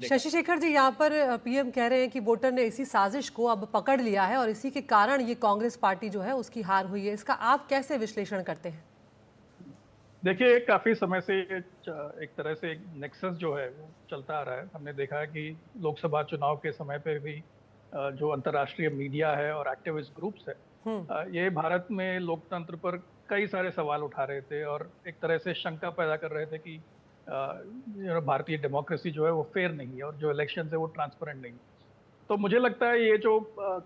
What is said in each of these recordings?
शशि शेखर जी, यहाँ पर पीएम कह रहे हैं कि वोटर ने इसी साजिश को अब पकड़ लिया है और इसी के कारण ये कांग्रेस पार्टी जो है उसकी हार हुई है। इसका आप कैसे विश्लेषण करते हैं? देखिए, काफी समय से एक तरह से एक नेक्सस जो है वो चलता आ रहा है। हमने देखा है कि लोकसभा चुनाव के समय पे भी जो अंतर्राष्ट्रीय मीडिया है और एक्टिविस्ट ग्रुप्स है, ये भारत में लोकतंत्र पर कई सारे सवाल उठा रहे थे और एक तरह से शंका पैदा कर रहे थे कि भारतीय डेमोक्रेसी जो है वो फेयर नहीं है और जो इलेक्शन है वो ट्रांसपेरेंट नहीं है। तो मुझे लगता है ये जो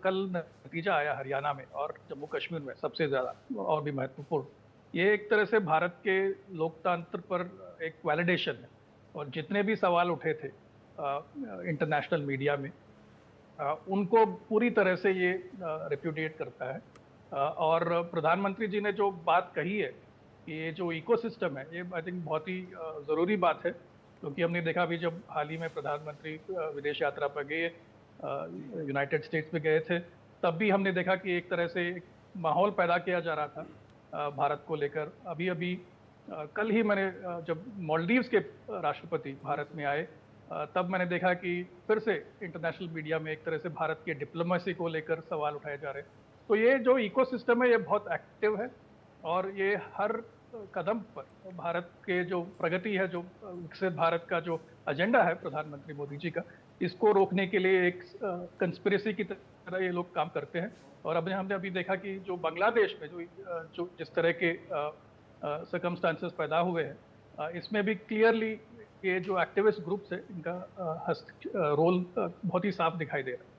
कल नतीजा आया हरियाणा में और जम्मू कश्मीर में सबसे ज्यादा और भी महत्वपूर्ण, ये एक तरह से भारत के लोकतंत्र पर एक वैलिडेशन है। और जितने भी सवाल उठे थे इंटरनेशनल मीडिया में, उनको पूरी तरह से ये रिप्यूडिएट करता है। और प्रधानमंत्री जी ने जो बात कही है कि ये जो इकोसिस्टम है, ये आई थिंक बहुत ही ज़रूरी बात है, क्योंकि हमने देखा अभी जब हाल ही में प्रधानमंत्री विदेश यात्रा पर गए, यूनाइटेड स्टेट्स में गए थे, तब भी हमने देखा कि एक तरह से एक माहौल पैदा किया जा रहा था भारत को लेकर। अभी अभी कल ही मैंने जब मालदीव्स के राष्ट्रपति भारत में आए, तब मैंने देखा कि फिर से इंटरनेशनल मीडिया में एक तरह से भारत की डिप्लोमेसी को लेकर सवाल उठाए जा रहे हैं। तो ये जो इकोसिस्टम है ये बहुत एक्टिव है और ये हर कदम पर भारत के जो प्रगति है, जो विकसित भारत का जो एजेंडा है प्रधानमंत्री मोदी जी का, इसको रोकने के लिए एक कंस्पिरेसी की तरह ये लोग काम करते हैं। और अब हमने अभी देखा कि जो बांग्लादेश में जो जिस तरह के सर्कमस्टांसेस पैदा हुए हैं, इसमें भी क्लियरली ये जो एक्टिविस्ट ग्रुप्स है इनका रोल बहुत ही साफ दिखाई दे रहा है।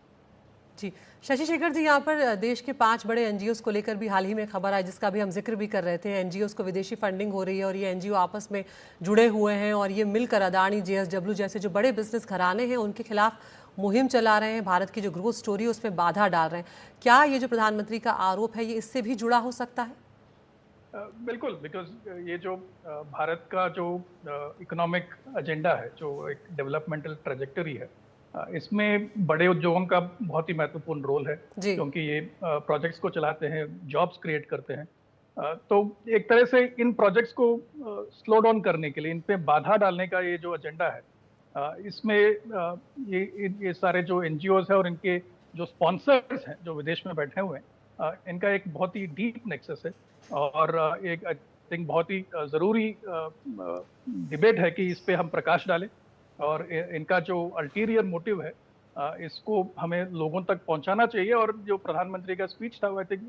जी, शशि शेखर जी, यहाँ पर देश के 5 बड़े एनजीओस को लेकर भी हाल ही में खबर आई, जिसका भी हम जिक्र भी कर रहे थे। एनजीओस को विदेशी फंडिंग हो रही है और ये एनजीओ आपस में जुड़े हुए हैं और ये मिलकर अदानी, जेएसडब्ल्यू जैसे जो बड़े बिजनेस घराने हैं उनके खिलाफ मुहिम चला रहे हैं, भारत की जो ग्रोथ स्टोरी है उसमें बाधा डाल रहे हैं। क्या ये जो प्रधानमंत्री का आरोप है ये इससे भी जुड़ा हो सकता है? बिल्कुल, बिकॉज ये जो भारत का जो इकोनॉमिक एजेंडा है, जो एक डेवलपमेंटल ट्रेजेक्टरी है, इसमें बड़े उद्योगों का बहुत ही महत्वपूर्ण रोल है, जी। क्योंकि ये प्रोजेक्ट्स को चलाते हैं, जॉब्स क्रिएट करते हैं। तो एक तरह से इन प्रोजेक्ट्स को स्लो डाउन करने के लिए, इन पे बाधा डालने का ये जो एजेंडा है, इसमें ये सारे जो एनजीओज है और इनके जो स्पॉन्सर्स हैं जो विदेश में बैठे हुए हैं, इनका एक बहुत ही डीप नेक्सस है। और एक आई थिंक बहुत ही ज़रूरी डिबेट है कि इस पे हम प्रकाश डालें और इनका जो अल्टीरियर मोटिव है, इसको हमें लोगों तक पहुंचाना चाहिए। और जो प्रधानमंत्री का स्पीच था वो आई थिंक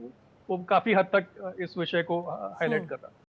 वो काफ़ी हद तक इस विषय को हाईलाइट कर रहा है।